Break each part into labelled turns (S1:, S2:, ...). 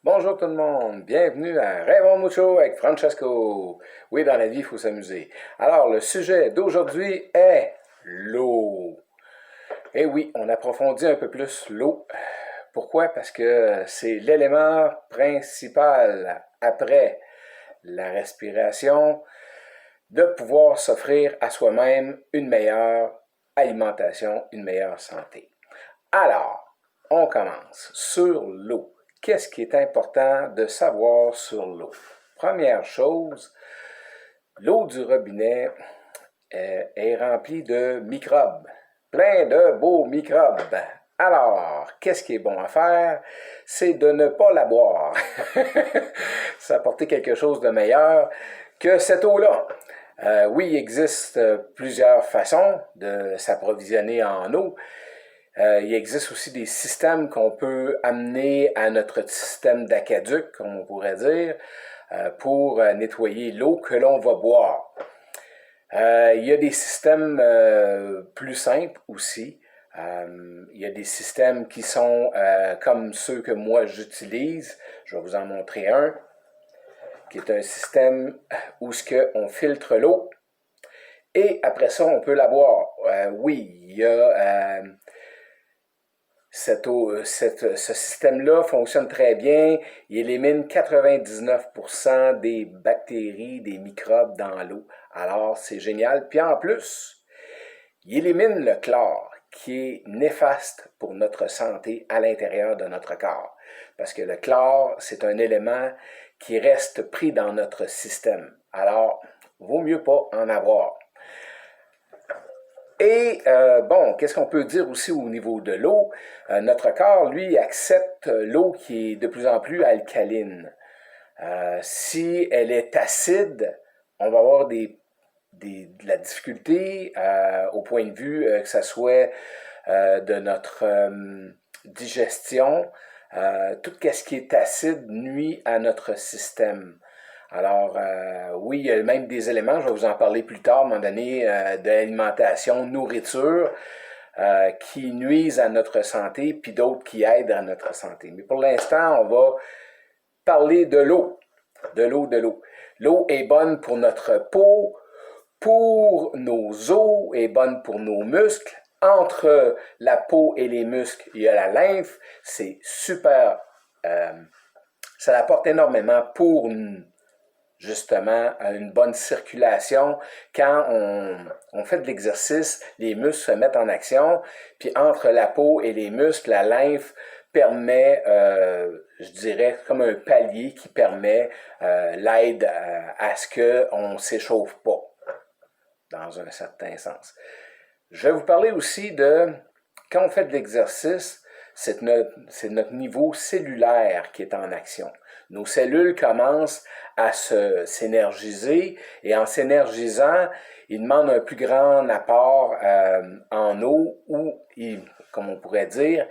S1: Bonjour tout le monde, bienvenue à Raymond Mucho avec Francesco. Oui, dans la vie, il faut s'amuser. Alors, le sujet d'aujourd'hui est l'eau. Et oui, on approfondit un peu plus l'eau. Pourquoi? Parce que c'est l'élément principal après la respiration de pouvoir s'offrir à soi-même une meilleure alimentation, une meilleure santé. Alors, on commence sur l'eau. Qu'est-ce qui est important de savoir sur l'eau? Première chose, l'eau du robinet est remplie de microbes, plein de beaux microbes. Alors, qu'est-ce qui est bon à faire? C'est de ne pas la boire. S'apporter quelque chose de meilleur que cette eau-là. Oui, il existe plusieurs façons de s'approvisionner en eau. Il existe aussi des systèmes qu'on peut amener à notre système d'aqueduc, comme on pourrait dire, pour nettoyer l'eau que l'on va boire. Il y a des systèmes plus simples aussi. Il y a des systèmes qui sont comme ceux que moi j'utilise. Je vais vous en montrer un, qui est un système où on filtre l'eau et après ça, on peut la boire. Oui, il y a ce système-là fonctionne très bien. Il élimine 99% des bactéries, des microbes dans l'eau. Alors, c'est génial. Puis en plus, il élimine le chlore, qui est néfaste pour notre santé à l'intérieur de notre corps. Parce que le chlore, c'est un élément qui reste pris dans notre système. Alors, vaut mieux pas en avoir. Et bon, qu'est-ce qu'on peut dire aussi au niveau de l'eau? Notre corps, lui, accepte l'eau qui est de plus en plus alcaline. Si elle est acide, on va avoir de la difficulté au point de vue que ce soit de notre digestion. Tout ce qui est acide nuit à notre système. Alors, oui, il y a même des éléments, je vais vous en parler plus tard, à un moment donné, de l'alimentation, nourriture, qui nuisent à notre santé, puis d'autres qui aident à notre santé. Mais pour l'instant, on va parler de l'eau. De l'eau, de l'eau. L'eau est bonne pour notre peau, pour nos os, est bonne pour nos muscles. Entre la peau et les muscles, il y a la lymphe. C'est super. Ça apporte énormément pour justement une bonne circulation. Quand on fait de l'exercice, les muscles se mettent en action, puis entre la peau et les muscles, la lymphe permet, je dirais, comme un palier qui permet l'aide à ce qu'on ne s'échauffe pas, dans un certain sens. Je vais vous parler aussi de, quand on fait de l'exercice, c'est notre niveau cellulaire qui est en action. Nos cellules commencent à s'énergiser et en s'énergisant, ils demandent un plus grand apport en eau ou, comme on pourrait dire,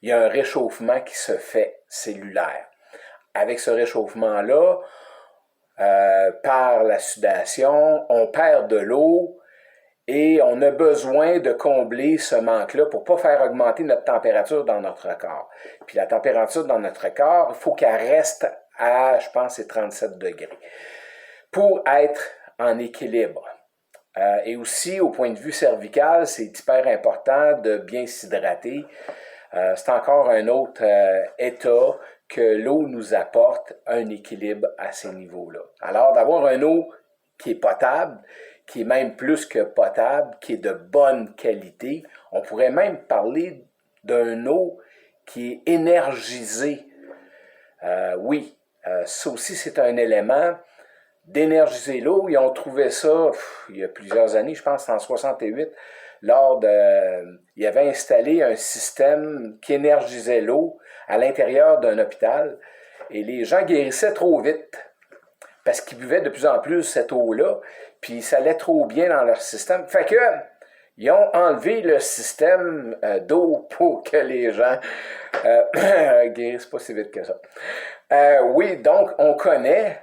S1: il y a un réchauffement qui se fait cellulaire. Avec ce réchauffement-là, par la sudation, on perd de l'eau et on a besoin de combler ce manque-là pour ne pas faire augmenter notre température dans notre corps. Puis la température dans notre corps, il faut qu'elle reste à, je pense, c'est 37 degrés pour être en équilibre. Et aussi, au point de vue cervical, c'est hyper important de bien s'hydrater. C'est encore un autre état que l'eau nous apporte un équilibre à ces niveaux-là. Alors, d'avoir une eau qui est potable, qui est même plus que potable, qui est de bonne qualité, on pourrait même parler d'une eau qui est énergisée. Oui, ça aussi, c'est un élément d'énergiser l'eau. Ils ont trouvé ça il y a plusieurs années, je pense en 68, ils avaient installé un système qui énergisait l'eau à l'intérieur d'un hôpital et les gens guérissaient trop vite parce qu'ils buvaient de plus en plus cette eau-là, puis ça allait trop bien dans leur système. Fait que ils ont enlevé le système d'eau pour que les gens guérissent pas si vite que ça. Oui, donc on connaît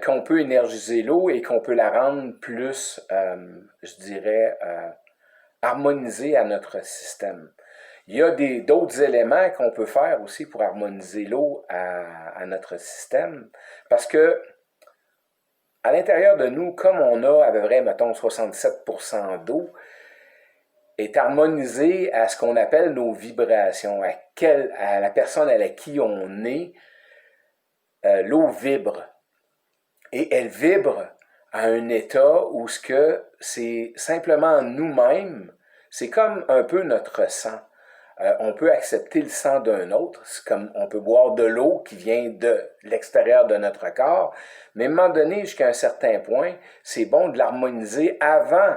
S1: qu'on peut énergiser l'eau et qu'on peut la rendre plus, je dirais, harmonisée à notre système. Il y a d'autres éléments qu'on peut faire aussi pour harmoniser l'eau à notre système, parce que à l'intérieur de nous, comme on a à peu près, mettons, 67% d'eau, est harmonisé à ce qu'on appelle nos vibrations, à la personne à qui on est, l'eau vibre. Et elle vibre à un état où ce que c'est simplement nous-mêmes, c'est comme un peu notre sang. On peut accepter le sang d'un autre, c'est comme on peut boire de l'eau qui vient de l'extérieur de notre corps, mais à un moment donné, jusqu'à un certain point, c'est bon de l'harmoniser avant.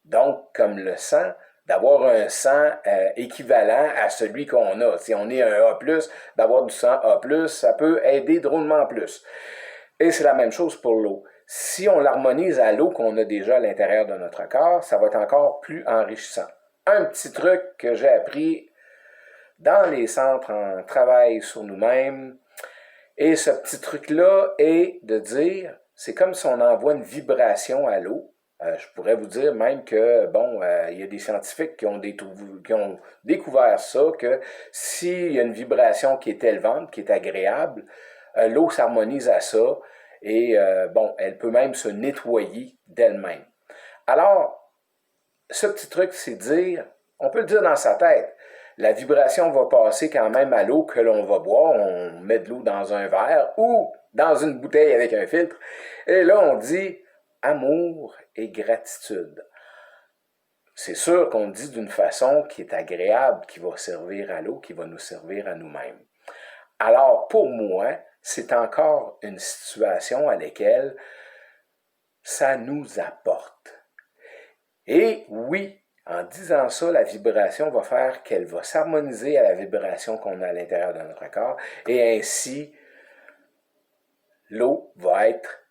S1: Donc, comme le sang, d'avoir un sang équivalent à celui qu'on a. Si on est un A+, d'avoir du sang A+, ça peut aider drôlement plus. Et c'est la même chose pour l'eau. Si on l'harmonise à l'eau qu'on a déjà à l'intérieur de notre corps, ça va être encore plus enrichissant. Un petit truc que j'ai appris dans les centres en travail sur nous-mêmes, et ce petit truc-là est de dire, c'est comme si on envoie une vibration à l'eau. Je pourrais vous dire même que, bon, il y a des scientifiques qui ont découvert ça, que s'il y a une vibration qui est élevante, qui est agréable, l'eau s'harmonise à ça et, bon, elle peut même se nettoyer d'elle-même. Alors, ce petit truc, c'est dire, on peut le dire dans sa tête, la vibration va passer quand même à l'eau que l'on va boire. On met de l'eau dans un verre ou dans une bouteille avec un filtre. Et là, on dit amour et gratitude. C'est sûr qu'on dit d'une façon qui est agréable, qui va servir à l'eau, qui va nous servir à nous-mêmes. Alors, pour moi, c'est encore une situation à laquelle ça nous apporte. Et oui, en disant ça, la vibration va faire qu'elle va s'harmoniser à la vibration qu'on a à l'intérieur de notre corps et ainsi, l'eau va être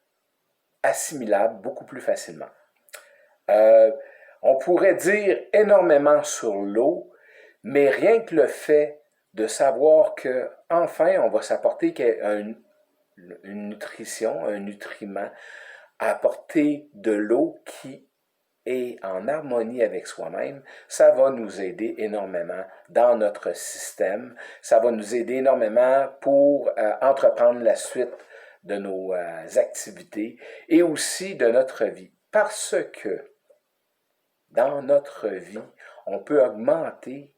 S1: assimilable beaucoup plus facilement. On pourrait dire énormément sur l'eau, mais rien que le fait de savoir que enfin on va s'apporter une nutrition, un nutriment, à apporter de l'eau qui est en harmonie avec soi-même, ça va nous aider énormément dans notre système, ça va nous aider énormément pour entreprendre la suite de nos activités et aussi de notre vie. Parce que dans notre vie, on peut augmenter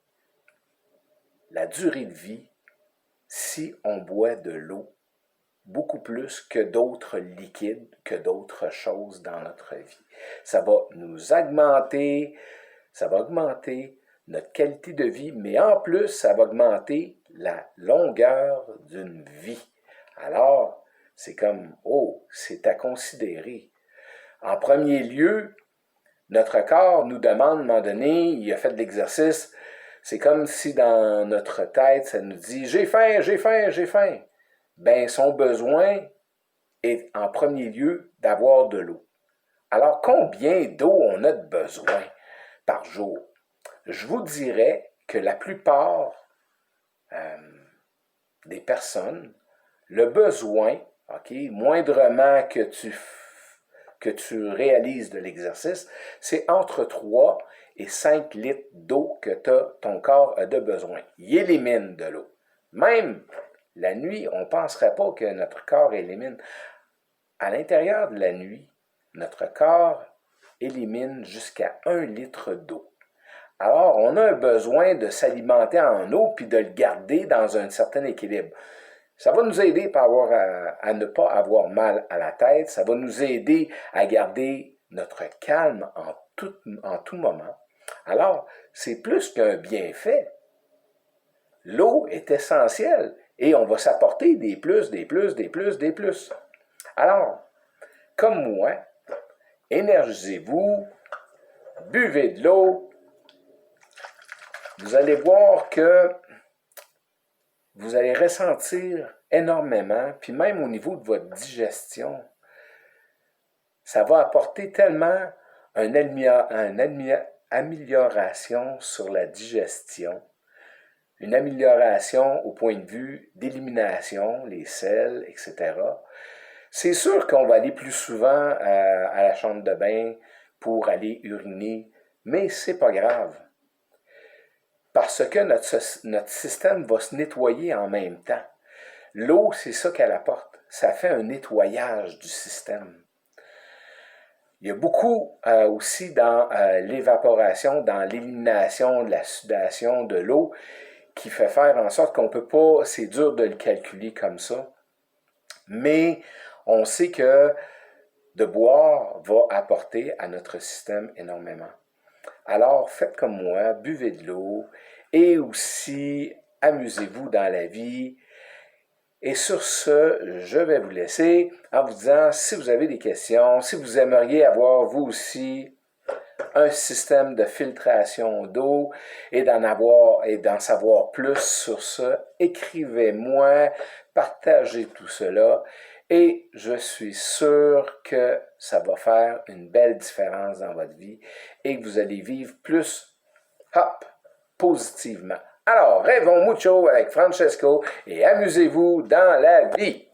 S1: la durée de vie si on boit de l'eau beaucoup plus que d'autres liquides, que d'autres choses dans notre vie. Ça va nous augmenter, ça va augmenter notre qualité de vie, mais en plus, ça va augmenter la longueur d'une vie. Alors, c'est comme, oh, c'est à considérer. En premier lieu, notre corps nous demande, à un moment donné, il a fait de l'exercice, c'est comme si dans notre tête, ça nous dit « j'ai faim, j'ai faim, j'ai faim ». Ben, son besoin est en premier lieu d'avoir de l'eau. Alors, combien d'eau on a de besoin par jour? Je vous dirais que la plupart des personnes, le besoin, moindrement que tu réalises de l'exercice, c'est entre 3 et 5 litres d'eau que ton corps a de besoin. Il élimine de l'eau. Même la nuit, on ne penserait pas que notre corps élimine. À l'intérieur de la nuit, notre corps élimine jusqu'à 1 litre d'eau. Alors, on a un besoin de s'alimenter en eau puis de le garder dans un certain équilibre. Ça va nous aider à ne pas avoir mal à la tête. Ça va nous aider à garder notre calme en tout moment. Alors, c'est plus qu'un bienfait. L'eau est essentielle et on va s'apporter des plus, des plus, des plus, des plus. Alors, comme moi, énergisez-vous, buvez de l'eau. Vous allez voir que vous allez ressentir énormément, puis même au niveau de votre digestion, ça va apporter tellement une amélioration sur la digestion, une amélioration au point de vue d'élimination, les selles, etc. C'est sûr qu'on va aller plus souvent à la chambre de bain pour aller uriner, mais c'est pas grave. parce que notre système va se nettoyer en même temps. L'eau, c'est ça qu'elle apporte. Ça fait un nettoyage du système. Il y a beaucoup aussi dans l'évaporation, dans l'élimination de la sudation de l'eau, qui fait faire en sorte qu'on ne peut pas, c'est dur de le calculer comme ça, mais on sait que de boire va apporter à notre système énormément. Alors, faites comme moi, buvez de l'eau et aussi amusez-vous dans la vie. Et sur ce, je vais vous laisser en vous disant, si vous avez des questions, si vous aimeriez avoir vous aussi un système de filtration d'eau et d'en savoir plus sur ça, écrivez-moi, partagez tout cela et je suis sûr que ça va faire une belle différence dans votre vie et que vous allez vivre plus, hop, positivement. Alors, rêvons mucho avec Francesco et amusez-vous dans la vie.